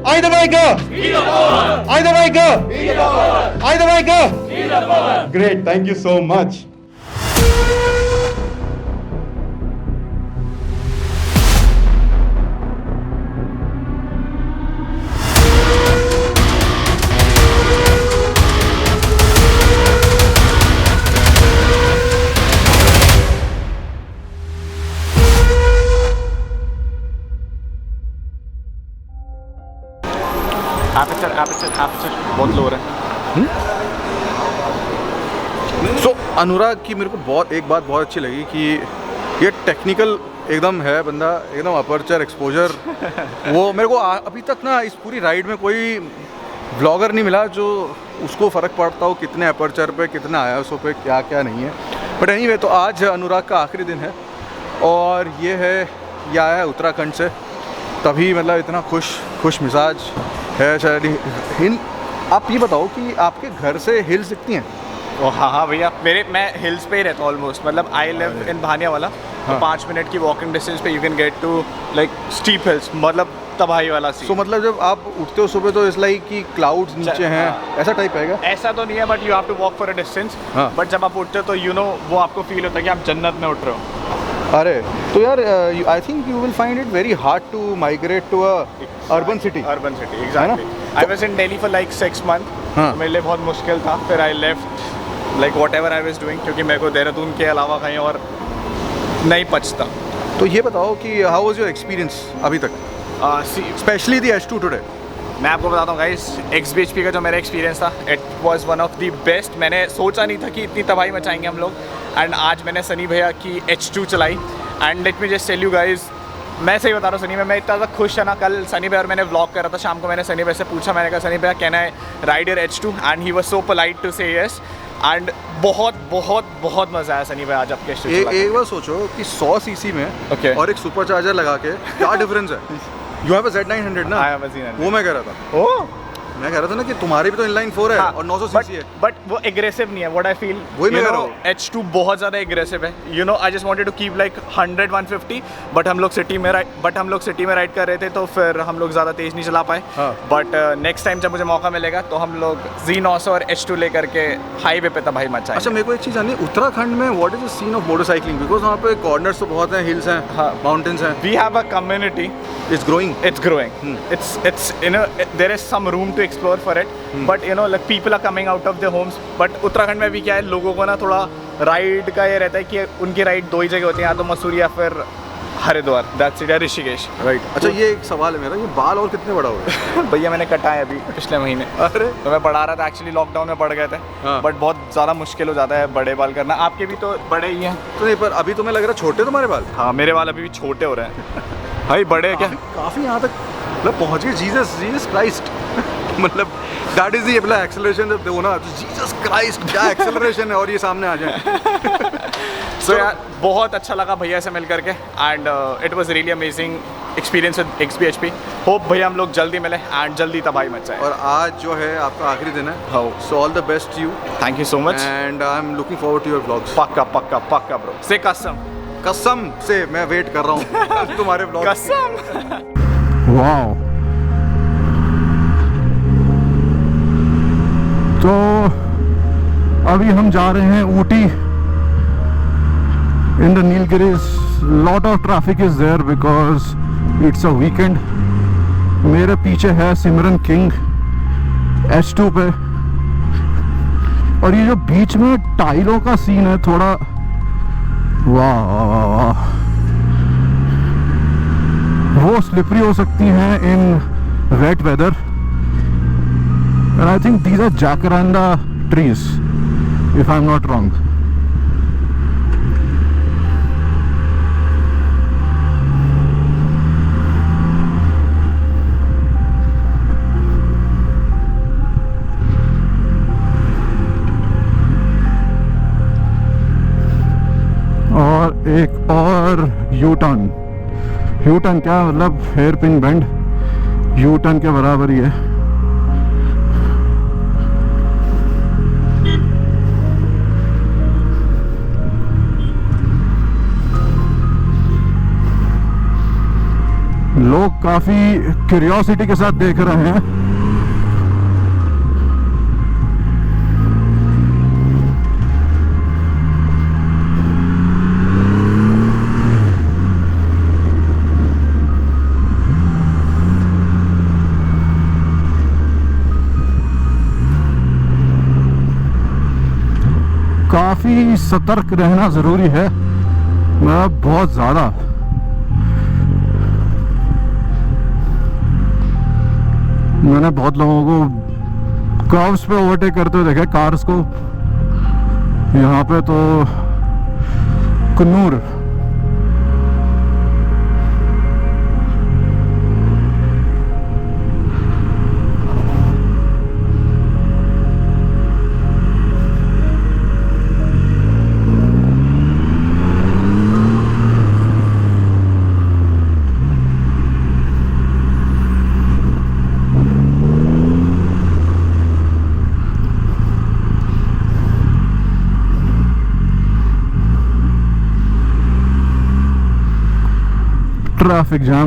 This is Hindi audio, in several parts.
Either way go. Either way go. Either way go. Great. Thank you so much. Aperture बहुत लो रहा है। सो अनुराग की मेरे को एक बात बहुत अच्छी लगी कि ये टेक्निकल एकदम है बंदा, एकदम अपर्चर एक्सपोजर वो मेरे को अभी तक ना इस पूरी राइड में कोई व्लॉगर नहीं मिला जो उसको फ़र्क पड़ता हो कितने अपर्चर पे, कितने ISO पे, क्या क्या नहीं है। बट एनीवे, तो आज अनुराग का आखिरी दिन है और ये आया है उत्तराखंड से, तभी मतलब इतना खुश मिजाज है शायद। आप ये बताओ कि आपके घर से हिल्स दिखती हैं? हाँ भैया, मैं हिल्स पे ही रहता हूँ ऑलमोस्ट। मतलब आई लिव इन भानियावाला, तो 5 मिनट की वॉकिंग डिस्टेंस पे you can get to like steep hills, मतलब तबाही वाला सीन। सो मतलब जब आप उठते हो सुबह तो इस लाइक कि क्लाउड्स नीचे हैं, ऐसा टाइप है क्या? ऐसा तो नहीं है, but you have to walk for a distance. But जब आप उठते हो तो यू नो वो आपको फील होता है कि आप जन्नत में उठ रहे हो। अरे तो यार, I think you will find it very hard to migrate to a urban city. Exactly. I was in Delhi for like 6 month. मेरे लिए बहुत मुश्किल था, फिर I left like whatever I was doing, क्योंकि मेरे को देहरादून के अलावा कहीं और नहीं पचता। तो ये बताओ कि हाउ वाज योर एक्सपीरियंस अभी तक, स्पेशली द H2 टुडे? मैं आपको बताता हूँ गाइस, XBHP का जो मेरा एक्सपीरियंस था, it was one of the best. मैंने सोचा नहीं था कि इतनी तबाही मचाएंगे हम लोग। एंड आज मैंने सनी भैया की H2 चलाई and let me just tell you guys, मैं सही बता रहा हूँ, सनी मैं इतना ज़्यादा खुश था ना। कल सनी भैया और मैंने व्लॉग कर रहा था, शाम को मैंने सनी भैया से पूछा, मैंने कहा सनी भैया can I ride your H2, and he was so polite to say yes. And बहुत बहुत बहुत मज़ा आया सनी भैया आज आपके H2 एक बार सोचो कि 100 cc में और एक सुपर चार्जर लगा के क्या डिफरेंस है? यू हैव अ Z900 ना? वो मैं कह रहा था। ओह, मैं कह रहा था ना कि तुम्हारी भी तो इनलाइन 4 है और 900 cc है। बट वो एग्रेसिव नहीं है, व्हाट आई फील। वही मैं कह रहा हूँ, H2 बहुत ज़्यादा एग्रेसिव है। You know I just wanted to keep like 100-150, but हम लोग सिटी में राइड कर रहे थे, तो फिर हम लोग ज़्यादा तेज़ नहीं चला पाए। बट नेक्स्ट टाइम जब मुझे मौका मिलेगा तो हम लोग Z900 और H2 लेकर के हाईवे पे तबाही मचाएंगे। अच्छा, मेरे को एक चीज़ जाननी है, उत्तराखंड में what is the scene of motorcycling? Because वहाँ पे कॉर्नर्स तो बहुत हैं, हिल्स हैं, माउंटेन्स हैं। We have a community, it's growing. It's you know there is some room to explore for it, but you know like people are coming out of their homes. But Uttarakhand में भी क्या है, लोगों को ना थोड़ा राइड का ये रहता है कि उनकी राइड 2 ही जगह होती है, या तो मसूरी या फिर हरिद्वार, दैट्स इट, या ऋषिकेश। राइट। अच्छा, ये एक सवाल है मेरा, ये बाल और कितने बड़ा हो गया? भैया मैंने कटाए अभी पिछले महीने। अरे तो मैं पढ़ा रहा था, एक्चुअली लॉकडाउन में पढ़ गए थे। बट बहुत ज़्यादा मुश्किल हो जाता है बड़े बाल करना। आपके भी तो बड़े ही हैं? तो नहीं, पर अभी तुम्हें लग रहा है छोटे तुम्हारे बाल? हाँ, मेरे बाल अभी भी छोटे हो रहे हैं। भाई बड़े क्या काफ़ी यहाँ तक मतलब पहुँच गए। जीसस क्राइस्ट मतलब दैट इज द एक्सेलरेशन जब देखो ना, जीसस क्राइस्ट क्या एक्सेलरेशन है, और ये सामने आ जाए। सो यार बहुत अच्छा लगा भैया से मिल करके, and it was really amazing experience with XBHP। Hope भैया हम लोग जल्दी मिले एंड जल्दी तबाही मच जाए। और आज जो है आपका आखिरी दिन है। हाँ, so all the best you. Thank you so much and I am looking forward to your vlogs. पक्का पक्का पक्का ब्रो, से कसम से मैं वेट कर रहा हूँ तुम्हारे व्लॉग्स। कसम। वाओ। तो अभी हम जा रहे हैं Ooty in the Nilgiris. Lot of traffic is there because it's a weekend. मेरे पीछे है सिमरन किंग H2 पे, और ये जो बीच में टाइलों का सीन है थोड़ा, वाह, वो स्लिपरी हो सकती हैं in wet weather. And I think these are jacaranda trees, if I'm not wrong. और एक और U-turn क्या मतलब हेयर पिन बेंड, U-turn के बराबर ही है। लोग काफी क्यूरियोसिटी के साथ देख रहे हैं। काफी सतर्क रहना जरूरी है, बहुत ज्यादा। मैंने बहुत लोगों को कर्व्स पे ओवरटेक करते हुए देखा, कार्स को। यहाँ पे तो कन्नूर।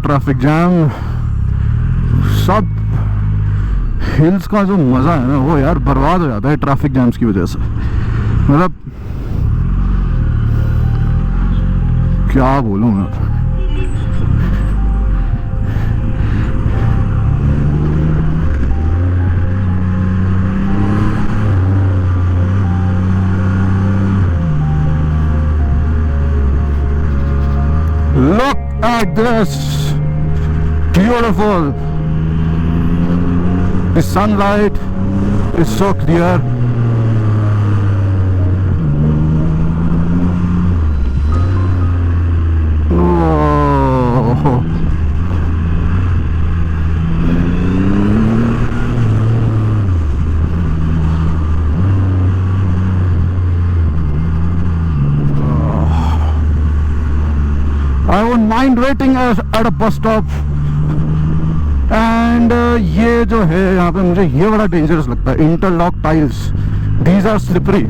Traffic jam. सब हिल्स का जो मज़ा है ना वो यार बर्बाद हो जाता है ट्रैफिक जैम्स की वजह से। मतलब क्या बोलूँ मैं। Look at this, beautiful. The sunlight is so clear. Oh. I wouldn't mind waiting at a bus stop. And ये जो है यहाँ पे मुझे ये बड़ा डेंजरस लगता है, interlock tiles, these are slippery.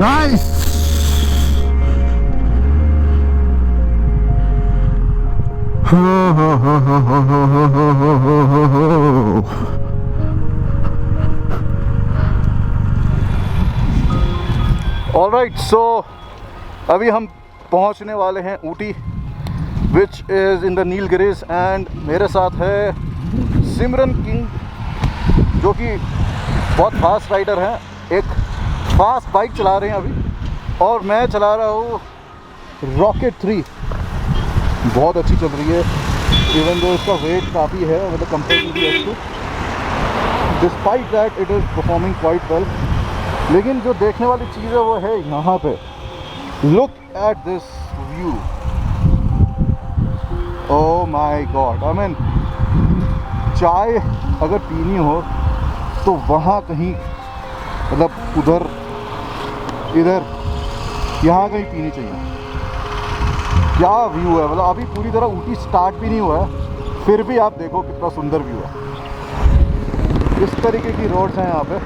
Nice. Alright, so अभी हम पहुंचने वाले हैं Ooty, which is in the Nilgiris, and मेरे साथ है सिमरन किंग जो कि बहुत फास्ट राइडर हैं, एक फास्ट बाइक चला रहे हैं अभी, और मैं चला रहा हूँ रॉकेट 3। बहुत अच्छी चल रही है, इवन दो इसका वेट काफ़ी है, मतलब comparatively H2, despite that it is performing quite well. लेकिन जो देखने वाली चीज़ है वो है यहाँ पे, look at this view, oh my God. I mean चाय अगर पीनी हो तो वहाँ कहीं, मतलब उधर इधर यहाँ कहीं पीनी चाहिए। क्या व्यू है, मतलब अभी पूरी तरह ऊटी स्टार्ट भी नहीं हुआ है, फिर भी आप देखो कितना सुंदर व्यू है। इस तरीके की रोड्स हैं यहाँ पे,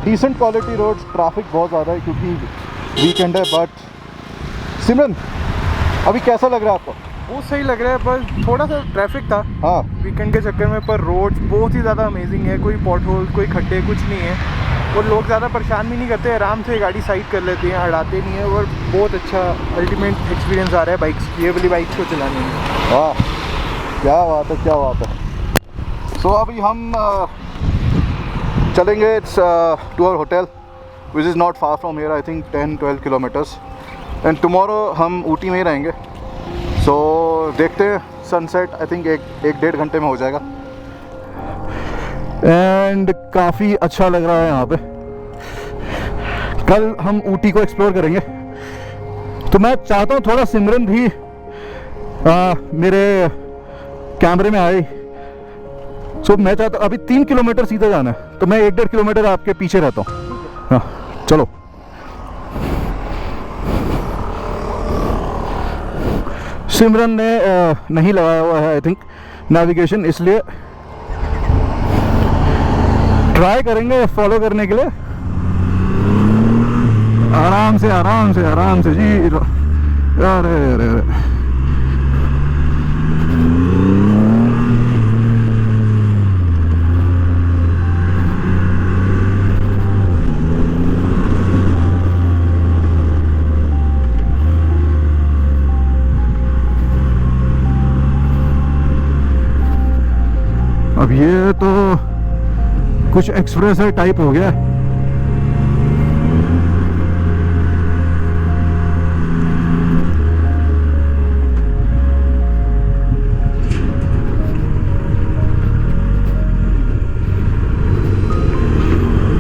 डिसेंट क्वालिटी रोड्स। ट्रैफिक बहुत ज़्यादा है क्योंकि वीकेंड है। बट सिमरन, अभी कैसा लग रहा है आपको? बहुत सही लग रहा है, पर थोड़ा सा ट्रैफिक था हाँ वीकेंड के चक्कर में, पर रोड्स बहुत ही ज़्यादा अमेजिंग है। कोई पॉट होल, कोई खड्डे, कुछ नहीं है, और लोग ज़्यादा परेशान भी नहीं करते, आराम से गाड़ी साइड कर लेते हैं, हटाते नहीं है, और बहुत अच्छा अल्टीमेट एक्सपीरियंस आ रहा है बाइक्स, ये वाली बाइक्स को चलाने में। वाह, क्या बात है, क्या बात है। सो अभी हम चलेंगे to our hotel which is not far from here, I think 10-12 kilometres, and tomorrow हम ऊटी में ही रहेंगे। सो देखते हैं सनसेट, आई थिंक एक डेढ़ घंटे में हो जाएगा, एंड काफ़ी अच्छा लग रहा है यहाँ पे। कल हम ऊटी को एक्सप्लोर करेंगे, तो मैं चाहता हूँ थोड़ा सिमरन भी मेरे कैमरे में आए। सो मैं चाहता हूँ, अभी 3 किलोमीटर सीधा जाना है, तो मैं 1-1.5 किलोमीटर आपके पीछे रहता हूँ। हाँ चलो। सिमरन ने नहीं लगाया हुआ है आई थिंक नेविगेशन, इसलिए ट्राई करेंगे फॉलो करने के लिए। आराम से आराम से आराम से जी। अरे अरे अरे अब ये तो कुछ एक्सप्रेस टाइप हो गया।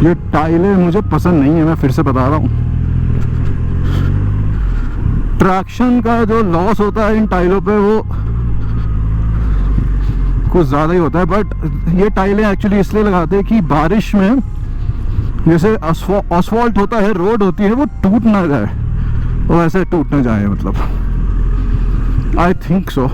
ये टाइलें मुझे पसंद नहीं है, मैं फिर से बता रहा हूँ। ट्रैक्शन का जो लॉस होता है इन टाइलों पे वो कुछ ज़्यादा ही होता है, बट ये टाइलें एक्चुअली इसलिए लगाते हैं कि बारिश में जैसे असफॉल्ट होता है, रोड होती है, वो टूट ना जाए, वो ऐसे टूट ना जाए, मतलब आई थिंक सो।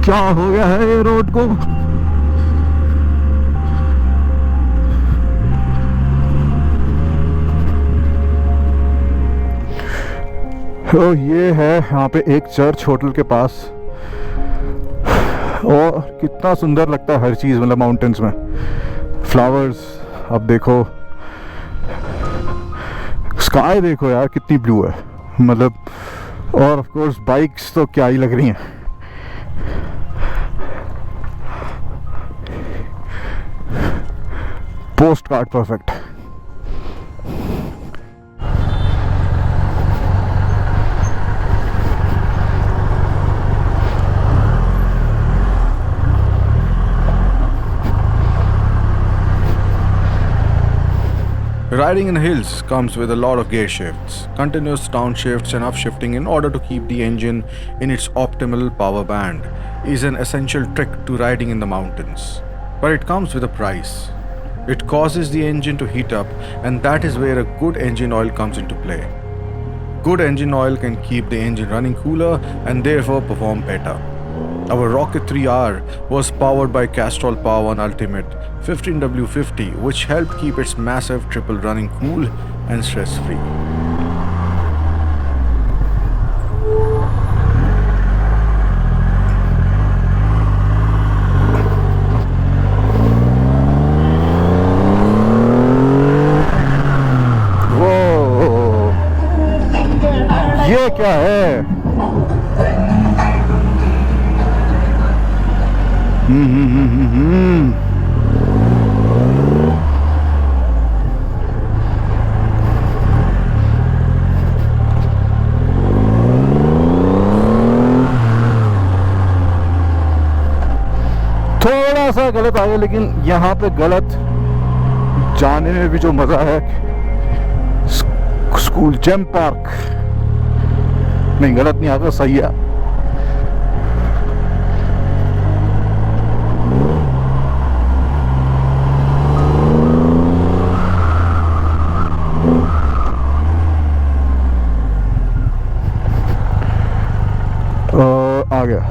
क्या हो गया है ये रोड को? तो ये है यहाँ पे एक चर्च होटल के पास, और कितना सुंदर लगता है हर चीज़, मतलब माउंटेन्स में फ्लावर्स। अब देखो स्काई, देखो यार कितनी ब्लू है, मतलब। और ऑफ कोर्स बाइक्स तो क्या ही लग रही हैं। Post card perfect. Riding in hills comes with a lot of gear shifts, continuous downshifts and upshifting in order to keep the engine in its optimal power band is an essential trick to riding in the mountains. But it comes with a price. It causes the engine to heat up, and that is where a good engine oil comes into play. Good engine oil can keep the engine running cooler and therefore perform better. Our Rocket 3R was powered by Castrol Power One Ultimate 15W50, which helped keep its massive triple running cool and stress-free. Whoa! ये क्या है? थोड़ा सा गलत आ गया, लेकिन यहाँ पे गलत जाने में भी जो मजा है। स्कूल जेम पार्क नहीं, गलत नहीं आता, सही है। आ गया।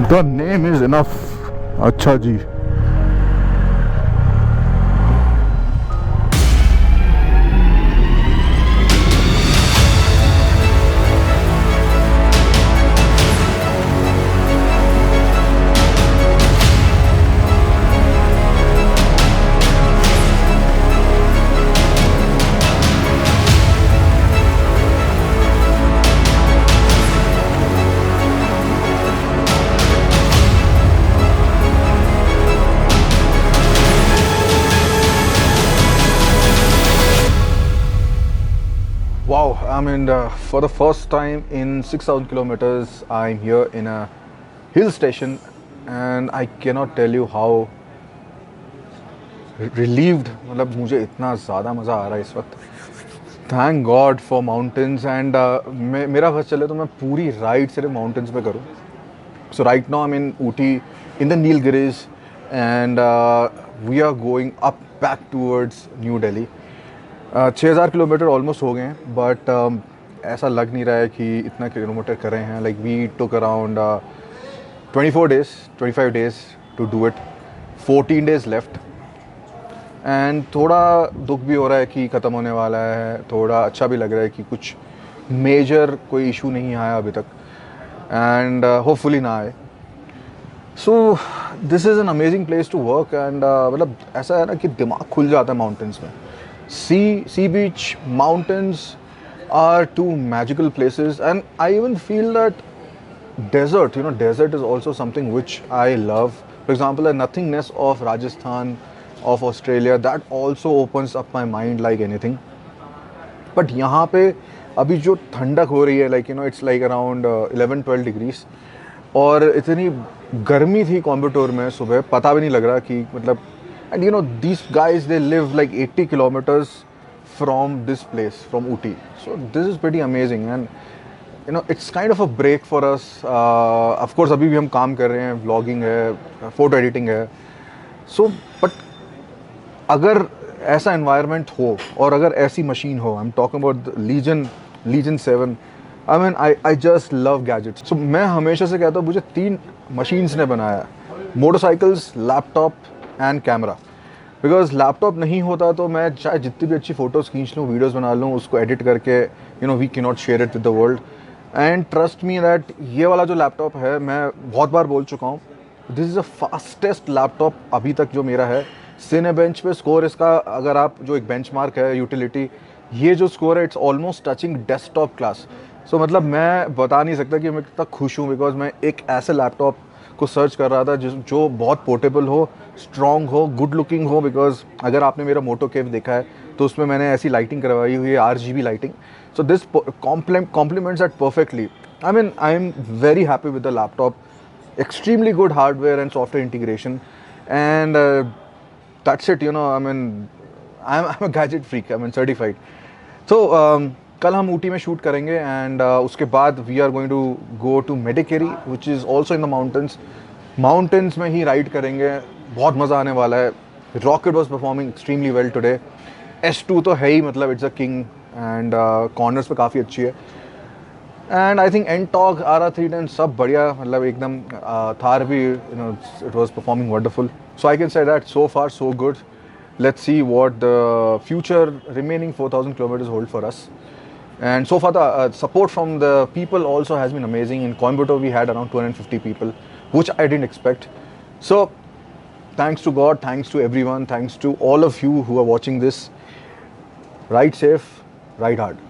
The name is enough. अच्छा जी। Wow, I mean, for the first time in 6,000 kilometers, I'm here in a hill station, and I cannot tell you how relieved, मतलब मुझे इतना ज़्यादा मज़ा आ रहा है इस वक्त. Thank God for mountains. And मेरा बस चले तो मैं पूरी राइड सिर्फ माउंटेन्स पे करूँ. So right now I am in Ooty in the Nilgiris, and we are going up back towards new Delhi. 6,000 kilometre almost हो गए हैं, बट ऐसा लग नहीं रहा है कि इतना किलोमीटर कर रहे हैं. Like we took around 24 days 25 days to do it. 14 days left. And थोड़ा दुख भी हो रहा है कि ख़त्म होने वाला है, थोड़ा अच्छा भी लग रहा है कि कुछ मेजर कोई इशू नहीं आया अभी तक, एंड होपफुली ना आए. So this is an amazing place to work. And मतलब ऐसा है ना कि दिमाग खुल जाता है माउंटेन्स में. Sea beach mountains are too magical places, and I even feel that desert, desert is also something which I love. For example, the nothingness of Rajasthan, of Australia, that also opens up my mind like anything. But यहाँ पे अभी जो ठंडक हो रही है, like it's like around 11-12 degrees, और इतनी गर्मी थी कोयम्बटूर में सुबह, पता भी नहीं लग रहा कि मतलब. And these guys, they live like 80 kilometers from this place, from Ooty. So this is pretty amazing, and it's kind of a break for us. Of course अभी भी हम काम कर रहे हैं, व्लॉगिंग है, फ़ोटो एडिटिंग है. सो बट अगर ऐसा एनवायरनमेंट हो और अगर ऐसी मशीन हो, I am talking about Legion 7. I mean I just love gadgets. So मैं हमेशा से कहता हूँ मुझे 3 मशीन्स ने बनाया: motorcycles, laptop and camera. Because laptop नहीं होता तो मैं चाहे जितनी भी अच्छी फ़ोटोज़ खींच लूँ, वीडियोज़ बना लूँ, उसको एडिट करके we can not share it with the world. And trust me that ये वाला जो लैपटॉप है, मैं बहुत बार बोल चुका हूँ, this is the fastest laptop अभी तक जो मेरा है. सिनेबेंच पे स्कोर इसका, अगर आप जो एक बेंचमार्क है यूटिलिटी, ये जो स्कोर है it's almost touching desktop class. So मतलब मैं बता नहीं सकता कि मैं कितना खुश हूँ, बिकॉज मैं एक ऐसे लैपटॉप को सर्च कर रहा था जो बहुत पोर्टेबल हो, स्ट्रॉन्ग हो, गुड लुकिंग हो. बिकॉज अगर आपने मेरा मोटो केव देखा है तो उसमें मैंने ऐसी लाइटिंग करवाई हुई है, RGB lighting. So this complements that perfectly. I mean, I'm very happy with the laptop. Extremely good hardware and software integration, and that's it. I mean, I'm a gadget freak. I'm certified. So कल हम ऊटी में शूट करेंगे, and उसके बाद we are going to go to Medicary, which is also in the mountains. Mountains में ही राइड करेंगे, बहुत मज़ा आने वाला है. Rocket was performing extremely well today. S2 तो है ही, मतलब it's a king. And corners पे काफ़ी अच्छी है. एंड आई थिंक एनटॉग, RR310 सब बढ़िया, मतलब एकदम. थार भी it was performing wonderful. So I can say that so far so good. Let's see what the future remaining 4,000 kilometers hold for us. And so far the support from the people also has been amazing. In Coimbatore we had around 250 people, which I didn't expect. So thanks to God, thanks to everyone, thanks to all of you who are watching this. Ride safe, ride hard.